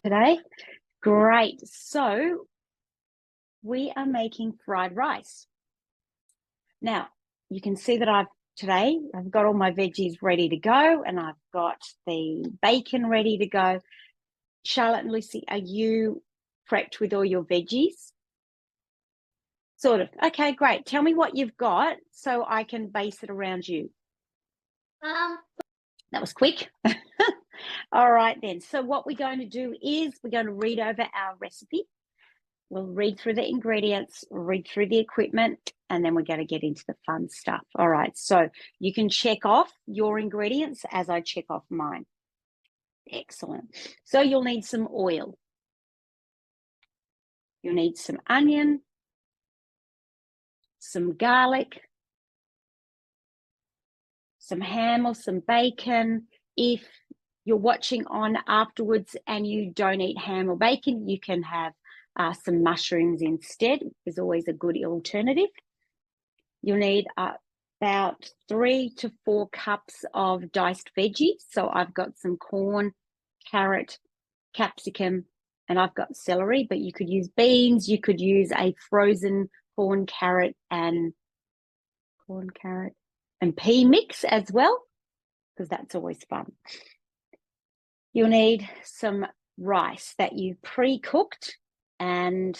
today? Great. So we are making fried rice. Now, you can see that I've got all my veggies ready to go, and I've got the bacon ready to go. Charlotte and Lucy, are you prepped with all your veggies? Sort of. Okay, great. Tell me what you've got so I can base it around you. That was quick. All right then. So what we're going to do is we're going to read over our recipe. We'll read through the ingredients, read through the equipment, and then we're going to get into the fun stuff. All right. So you can check off your ingredients as I check off mine. Excellent. So you'll need some oil. You'll need some onion, some garlic, some ham or some bacon. If you're watching on afterwards and you don't eat ham or bacon, you can have some mushrooms instead. Is always a good alternative. You'll need about 3 to 4 cups of diced veggies. So I've got some corn, carrot, capsicum, and I've got celery, but you could use beans. You could use a frozen corn, carrot, and pea mix as well, because that's always fun. You'll need some rice that you've pre-cooked and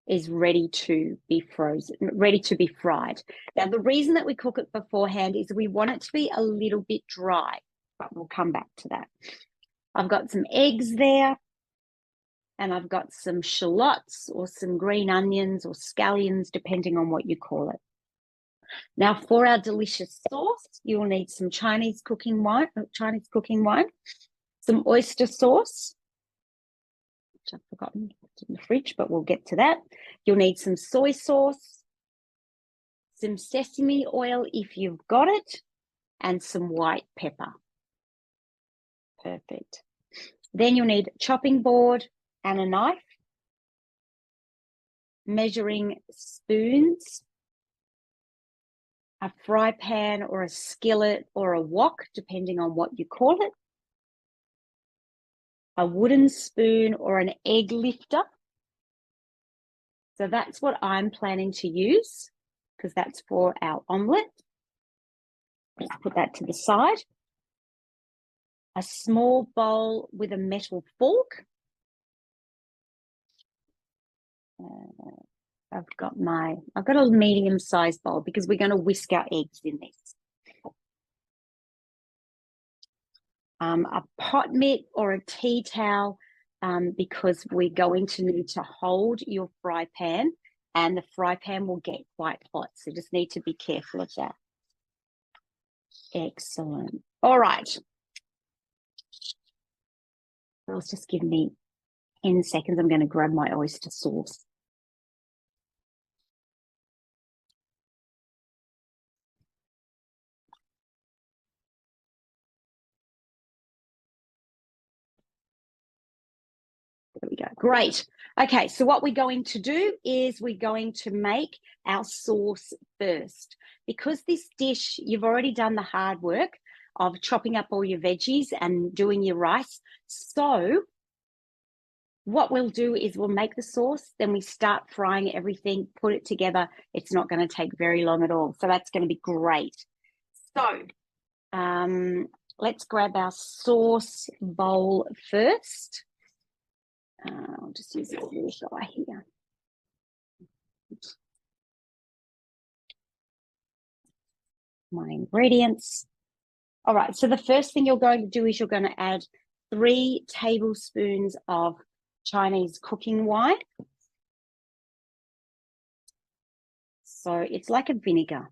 is ready to be frozen, ready to be fried. Now, the reason that we cook it beforehand is we want it to be a little bit dry, but we'll come back to that. I've got some eggs there, and I've got some shallots or some green onions or scallions, depending on what you call it. Now, for our delicious sauce, you will need some Chinese cooking wine, some oyster sauce, which I've forgotten it's in the fridge, but we'll get to that. You'll need some soy sauce, some sesame oil if you've got it, and some white pepper. Perfect. Then you'll need a chopping board and a knife, measuring spoons, a fry pan or a skillet or a wok, depending on what you call it, a wooden spoon or an egg lifter. So that's what I'm planning to use, because that's for our omelette. Let's put that to the side. A small bowl with a metal fork. I've got a medium-sized bowl because we're going to whisk our eggs in this. A pot mitt or a tea towel, because we're going to need to hold your fry pan, and the fry pan will get quite hot. So just need to be careful of that. Excellent. All right. Let's just give me 10 seconds. I'm going to grab my oyster sauce. There we go. Great. Okay, so what we're going to do is we're going to make our sauce first. Because this dish, you've already done the hard work of chopping up all your veggies and doing your rice. So what we'll do is we'll make the sauce, then we start frying everything, put it together. It's not going to take very long at all. So that's going to be great. So let's grab our sauce bowl first. I'll just use this little guy here. My ingredients. All right, so the first thing you're going to do is you're going to add 3 tablespoons of Chinese cooking wine. So it's like a vinegar.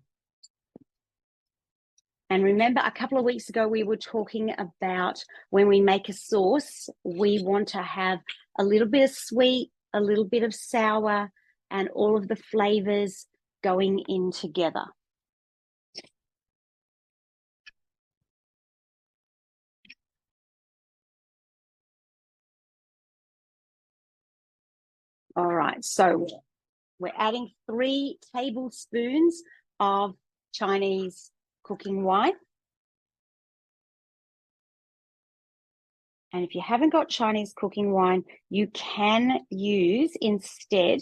And remember, a couple of weeks ago, we were talking about when we make a sauce, we want to have a little bit of sweet, a little bit of sour, and all of the flavors going in together. All right, so we're adding 3 tablespoons of Chinese cooking wine. And if you haven't got Chinese cooking wine, you can use instead,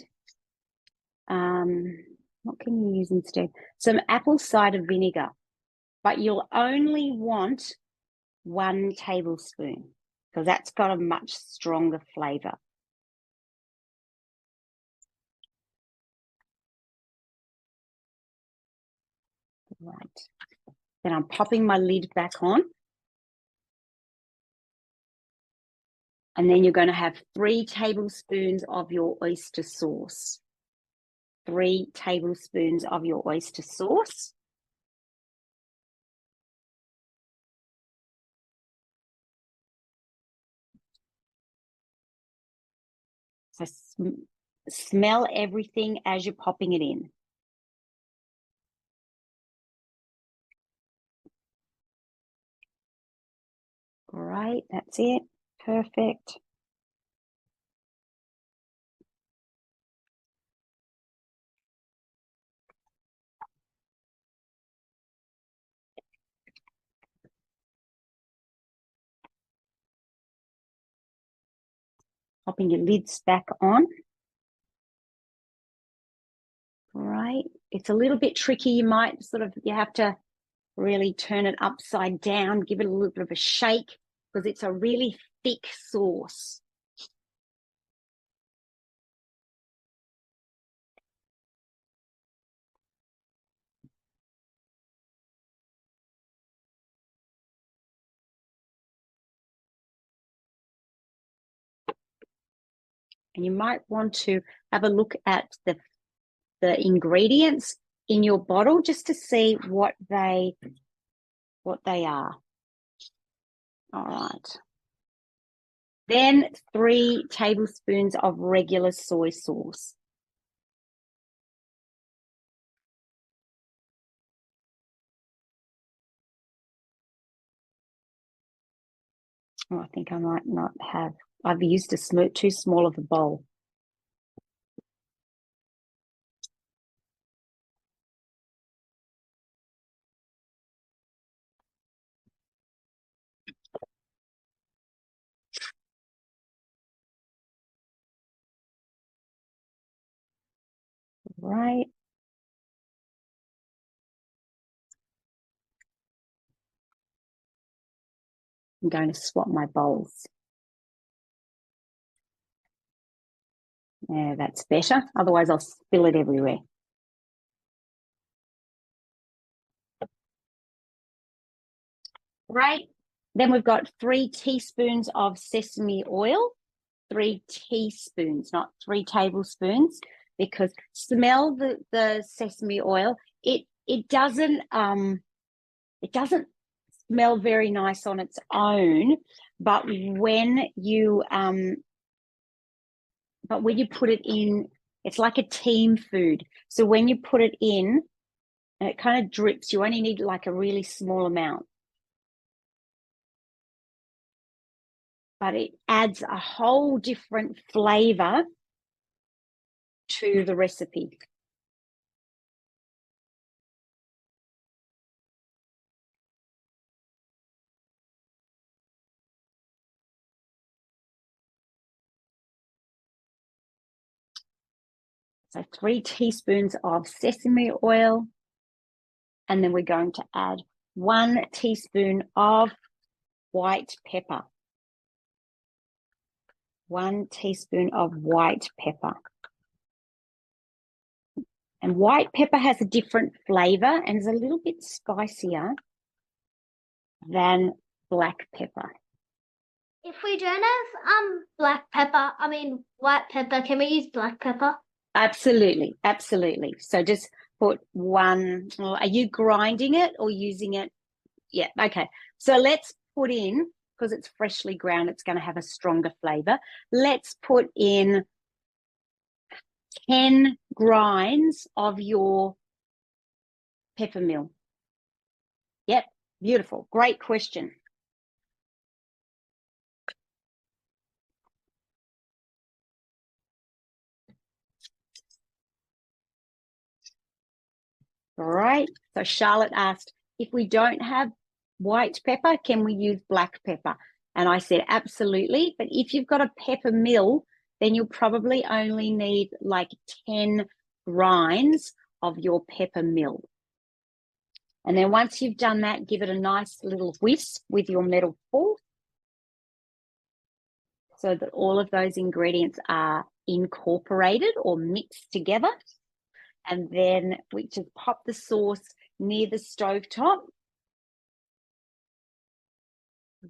what can you use instead? Some apple cider vinegar, but you'll only want 1 tablespoon because that's got a much stronger flavor. Right. Then I'm popping my lid back on. And then you're going to have 3 tablespoons of your oyster sauce. 3 tablespoons of your oyster sauce. So smell everything as you're popping it in. Great, that's it. Perfect. Popping your lids back on. Right. It's a little bit tricky. You have to really turn it upside down, give it a little bit of a shake because it's a really thick sauce. And you might want to have a look at the ingredients in your bottle just to see what they are. All right. Then 3 tablespoons of regular soy sauce. Oh, I think I might not have. I've used too small of a bowl. Right. I'm going to swap my bowls. Yeah, that's better. Otherwise, I'll spill it everywhere. Right. Then we've got 3 teaspoons of sesame oil. 3 teaspoons, not 3 tablespoons, because smell the sesame oil. It doesn't smell very nice on its own, but when you put it in, it's like a team food. So when you put it in, and it kind of drips, you only need like a really small amount. But it adds a whole different flavor to the recipe. So 3 teaspoons of sesame oil. And then we're going to add 1 teaspoon of white pepper. 1 teaspoon of white pepper. And white pepper has a different flavor and is a little bit spicier than black pepper. If we don't have white pepper, can we use black pepper? Absolutely, absolutely. So just put 1. Are you grinding it or using it? Yeah, okay. So let's put in, because it's freshly ground, it's going to have a stronger flavor. Let's put in 10 grinds of your peppermill. Yep, beautiful. Great question. All right. So Charlotte asked, if we don't have white pepper, can we use black pepper? And I said, absolutely. But if you've got a pepper mill, then you'll probably only need like 10 grinds of your pepper mill. And then once you've done that, give it a nice little whisk with your metal fork so that all of those ingredients are incorporated or mixed together. And then we just pop the sauce near the stove top.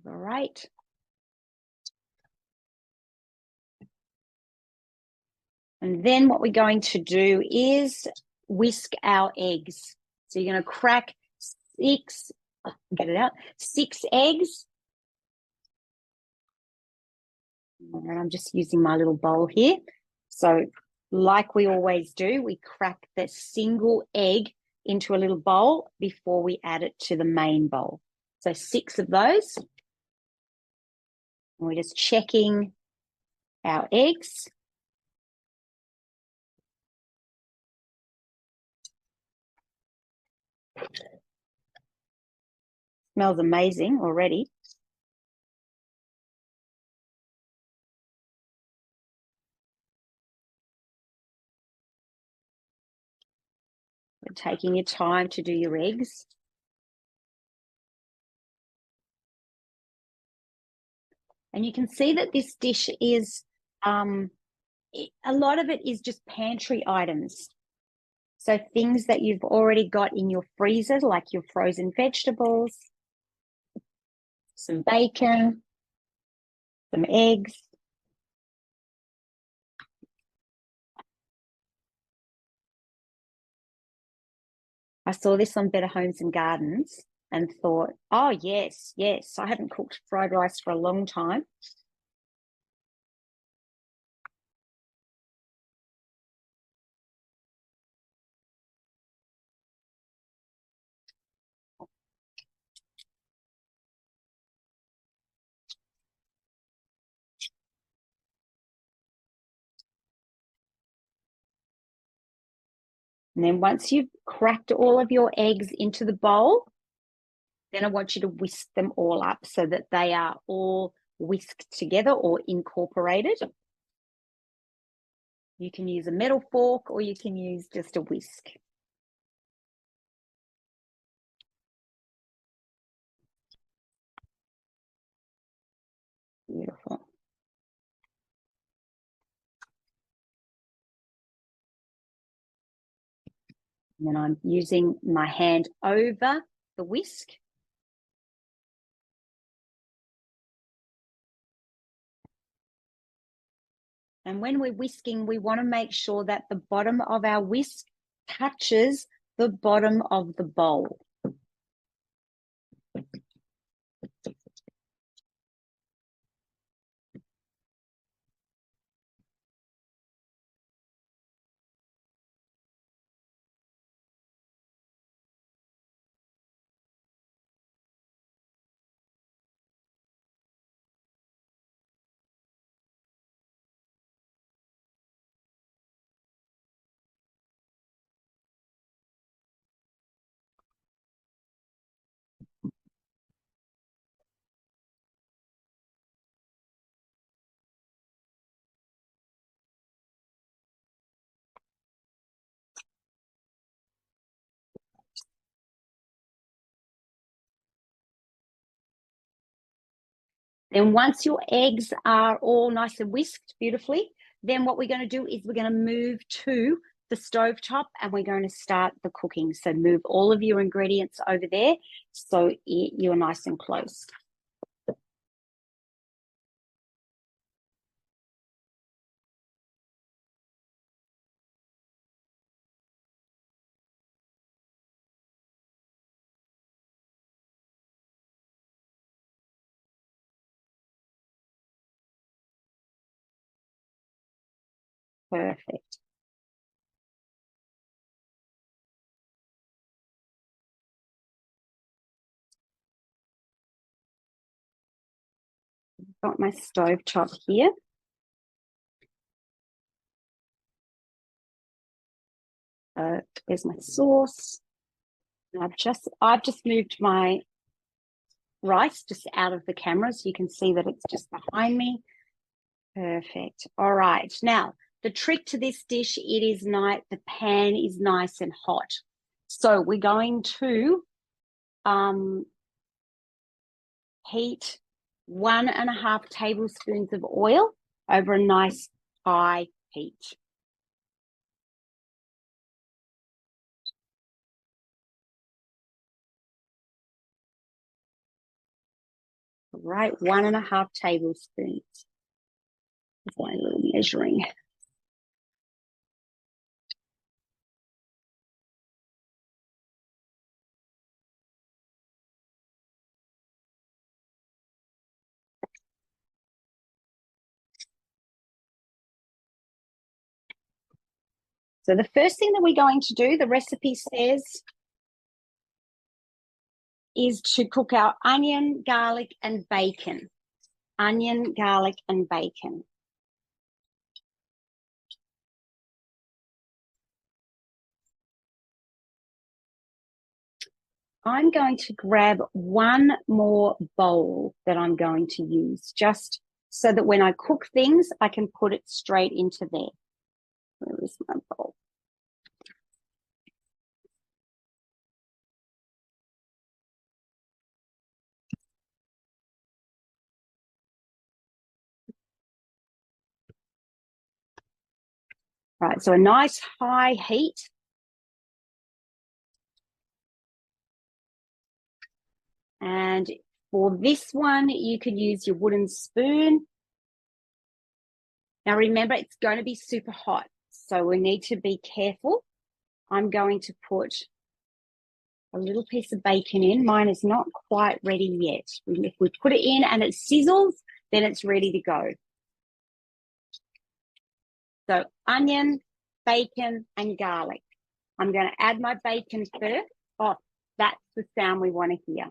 All right. And then what we're going to do is whisk our eggs. So you're going to crack six eggs. And I'm just using my little bowl here. So like we always do, we crack the single egg into a little bowl before we add it to the main bowl. So 6 of those. And we're just checking our eggs. Smells amazing already. You're taking your time to do your eggs. And you can see that this dish is, a lot of it is just pantry items. So things that you've already got in your freezer, like your frozen vegetables, some bacon, some eggs. I saw this on Better Homes and Gardens and thought, oh, yes, yes. I haven't cooked fried rice for a long time. And then once you've cracked all of your eggs into the bowl, then I want you to whisk them all up so that they are all whisked together or incorporated. You can use a metal fork or you can use just a whisk. Beautiful. And then I'm using my hand over the whisk. And when we're whisking, we want to make sure that the bottom of our whisk touches the bottom of the bowl. Then once your eggs are all nice and whisked beautifully, then what we're going to do is we're going to move to the stove top and we're going to start the cooking. So move all of your ingredients over there so you're nice and close. Perfect. Got my stove top here. There's my sauce. And I've just moved my rice just out of the camera so you can see that it's just behind me. Perfect. All right. Now, the trick to this dish, the pan is nice and hot. So we're going to heat 1.5 tablespoons of oil over a nice high heat. Right, 1.5 tablespoons. That's my little measuring. So the first thing that we're going to do, the recipe says, is to cook our onion, garlic, and bacon. Onion, garlic, and bacon. I'm going to grab one more bowl that I'm going to use, just so that when I cook things, I can put it straight into there. Where is my bowl? Right, so a nice high heat. And for this one, you could use your wooden spoon. Now remember, it's going to be super hot, so we need to be careful. I'm going to put a little piece of bacon in. Mine is not quite ready yet. If we put it in and it sizzles, then it's ready to go. So onion, bacon, and garlic. I'm going to add my bacon first. Oh, that's the sound we want to hear.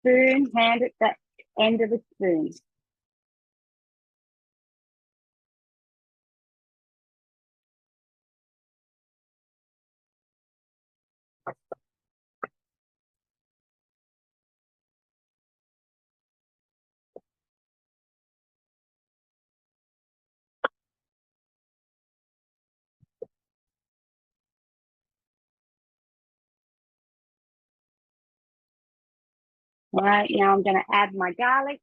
Spoon, hand at the end of the spoon. All right, now I'm going to add my garlic.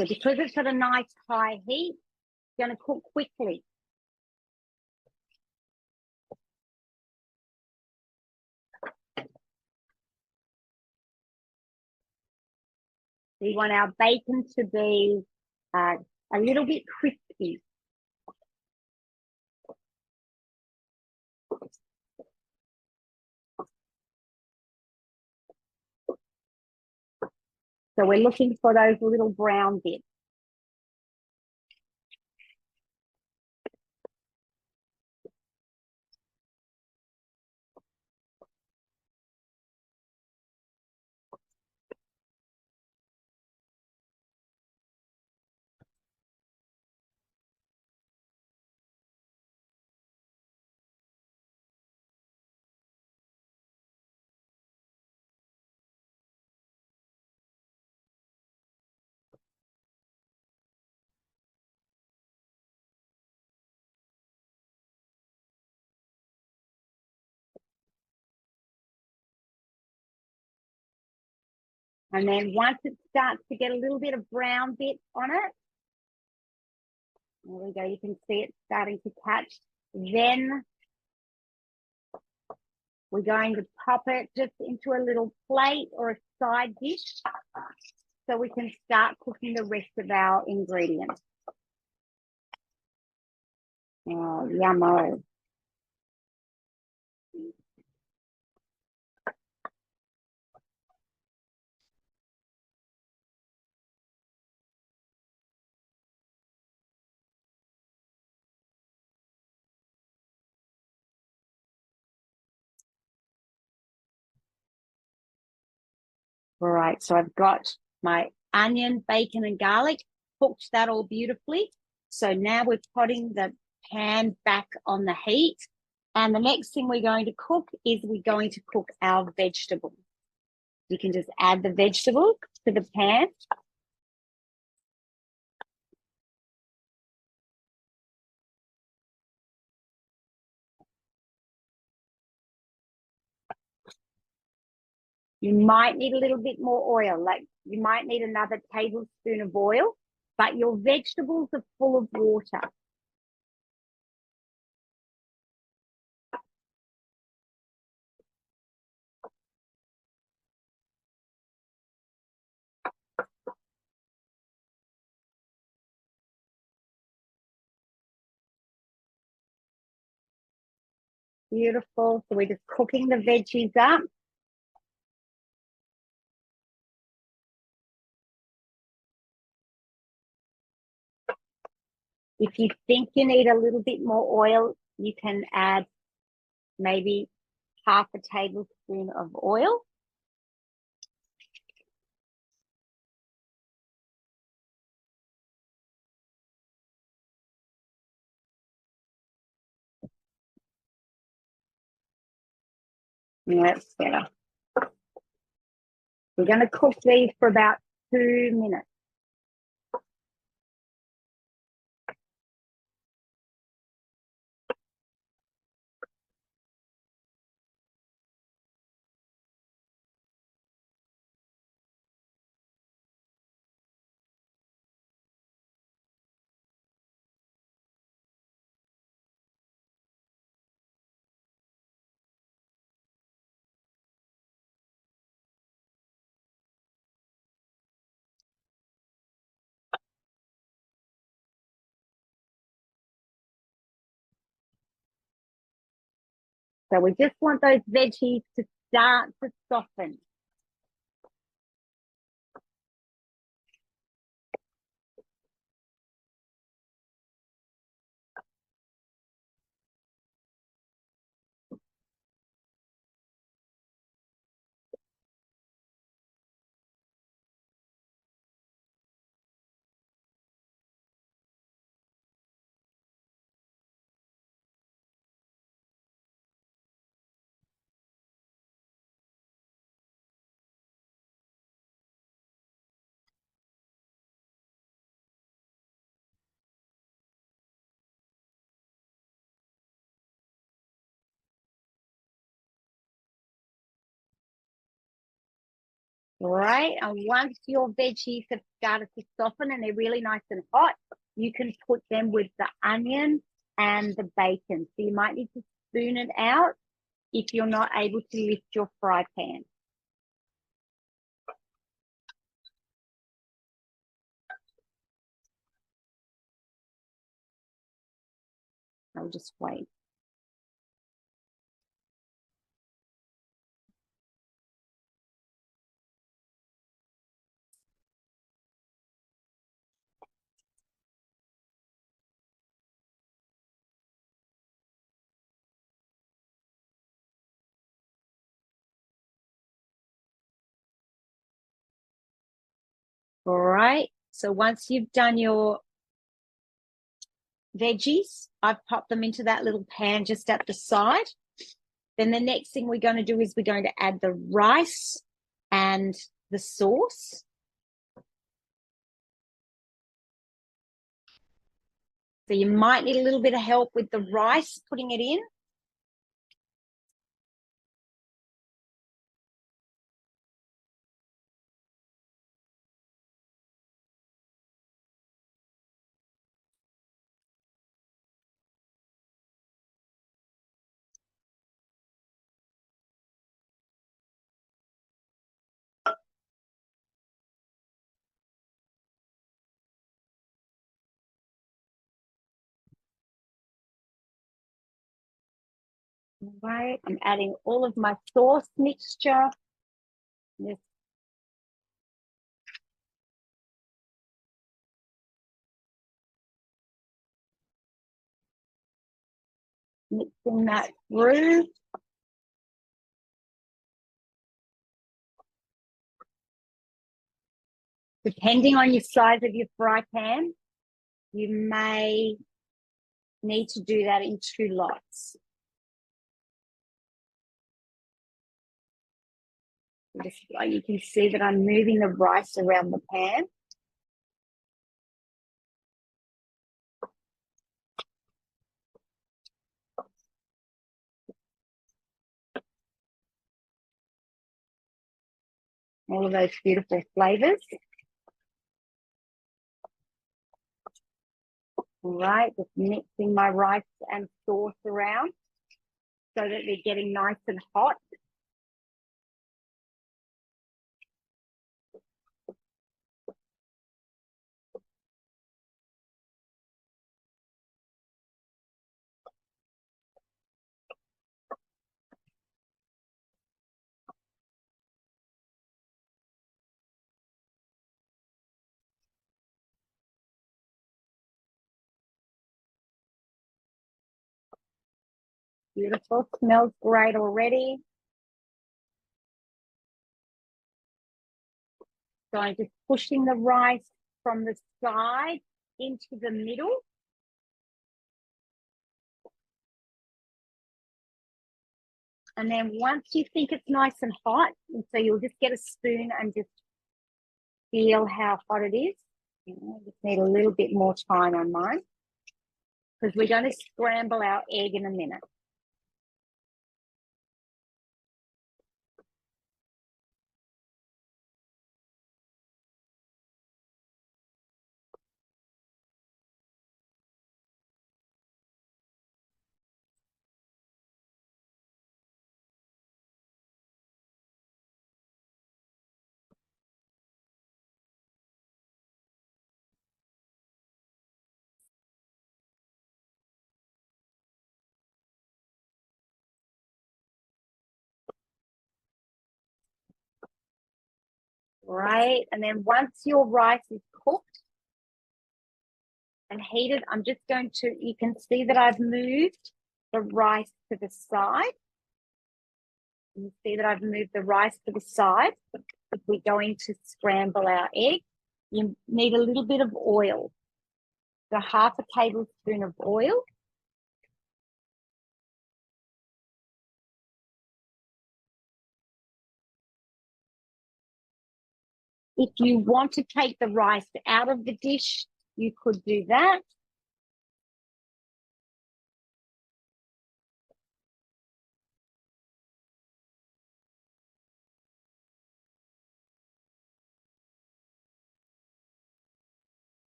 So because it's at a nice high heat, it's going to cook quickly. We want our bacon to be a little bit crispy. So we're looking for those little brown bits. And then once it starts to get a little bit of brown bits on it, there we go, you can see it starting to catch. Then we're going to pop it just into a little plate or a side dish so we can start cooking the rest of our ingredients. Oh, yummo. All right, so I've got my onion, bacon, and garlic, cooked that all beautifully. So now we're putting the pan back on the heat. And the next thing we're going to cook is we're going to cook our vegetables. You can just add the vegetable to the pan. You might need a little bit more oil, like you might need another tablespoon of oil, but your vegetables are full of water. Beautiful. So we're just cooking the veggies up. If you think you need a little bit more oil, you can add maybe half a tablespoon of oil. That's better. We're going to cook these for about 2 minutes. So we just want those veggies to start to soften. All right, and once your veggies have started to soften and they're really nice and hot, you can put them with the onion and the bacon. So you might need to spoon it out if you're not able to lift your fry pan. I'll just wait. All right, so once you've done your veggies, I've popped them into that little pan just at the side. Then the next thing we're going to do is we're going to add the rice and the sauce. So you might need a little bit of help with the rice, putting it in. Right, I'm adding all of my sauce mixture. Just mixing that through. Depending on your size of your fry pan, you may need to do that in 2 lots. Just like you can see that I'm moving the rice around the pan. All of those beautiful flavors. Right, just mixing my rice and sauce around so that they're getting nice and hot. Beautiful, smells great already. So I'm just pushing the rice from the side into the middle. And then once you think it's nice and hot, and so you'll just get a spoon and just feel how hot it is. Just need a little bit more time on mine because we're going to scramble our egg in a minute. Right, and then once your rice is cooked and heated, I'm just going to, you can see that I've moved the rice to the side. You see that I've moved the rice to the side. If we're going to scramble our egg, you need a little bit of oil. So half a tablespoon of oil. If you want to take the rice out of the dish, you could do that.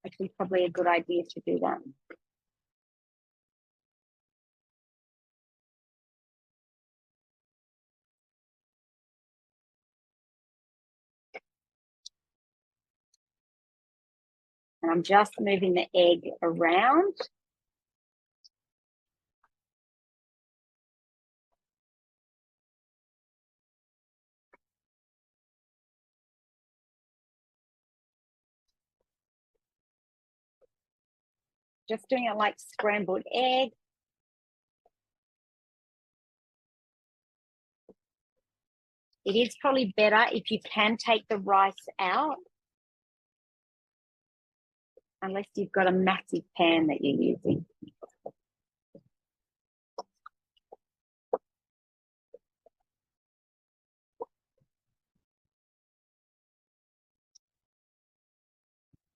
Actually, probably a good idea to do that. And I'm just moving the egg around. Just doing it like scrambled egg. It is probably better if you can take the rice out, unless you've got a massive pan that you're using.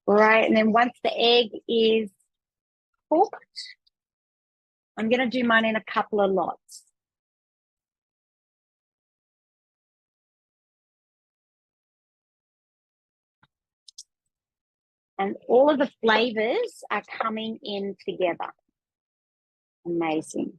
Right, and then once the egg is cooked, I'm going to do mine in a couple of lots. And all of the flavors are coming in together. Amazing.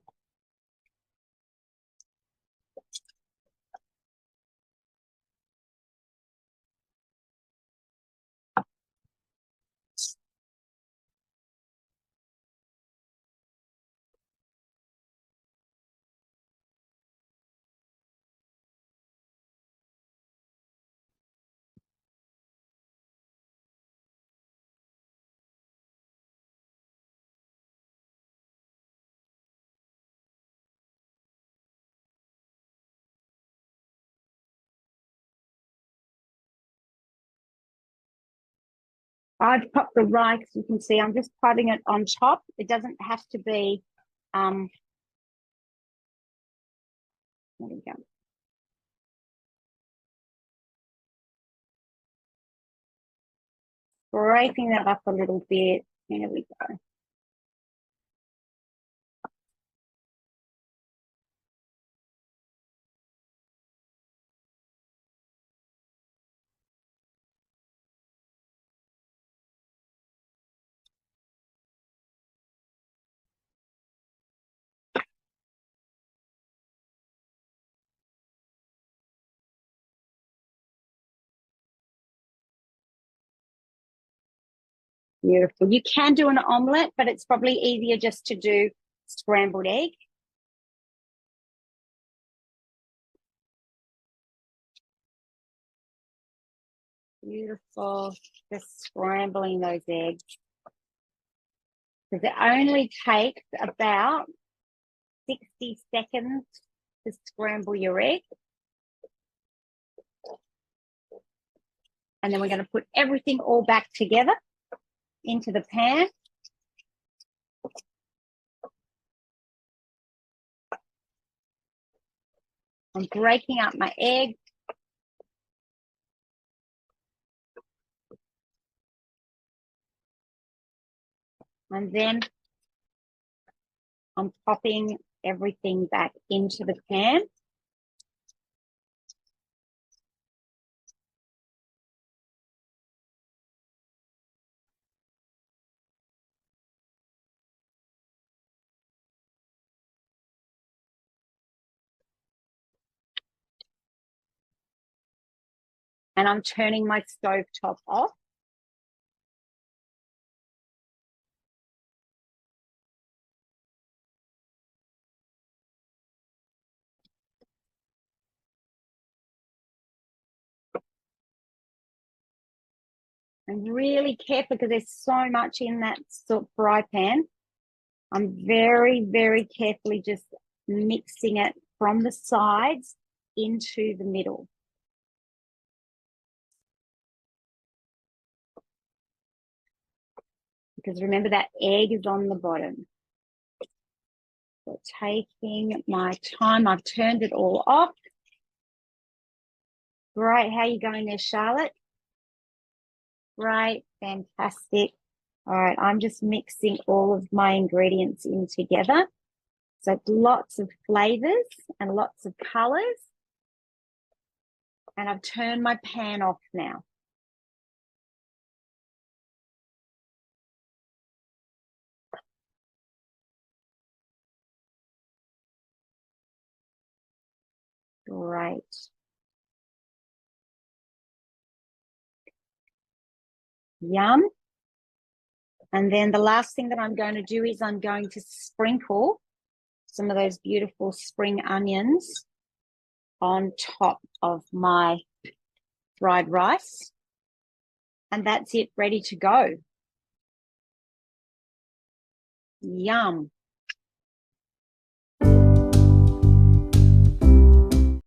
I've popped the rice. You can see I'm just putting it on top. It doesn't have to be, there we go. Breaking that up a little bit. There we go. Beautiful. You can do an omelette, but it's probably easier just to do scrambled egg. Beautiful. Just scrambling those eggs. Because it only takes about 60 seconds to scramble your egg. And then we're going to put everything all back together into the pan. I'm breaking up my egg. And then I'm popping everything back into the pan. And I'm turning my stove top off. And really careful because there's so much in that fry pan. I'm very, very carefully just mixing it from the sides into the middle. Because remember that egg is on the bottom. So taking my time, I've turned it all off. Great, how are you going there, Charlotte? Great, fantastic. All right, I'm just mixing all of my ingredients in together. So lots of flavors and lots of colors. And I've turned my pan off now. Great. Yum. And then the last thing that I'm going to do is I'm going to sprinkle some of those beautiful spring onions on top of my fried rice. And that's it, ready to go. Yum.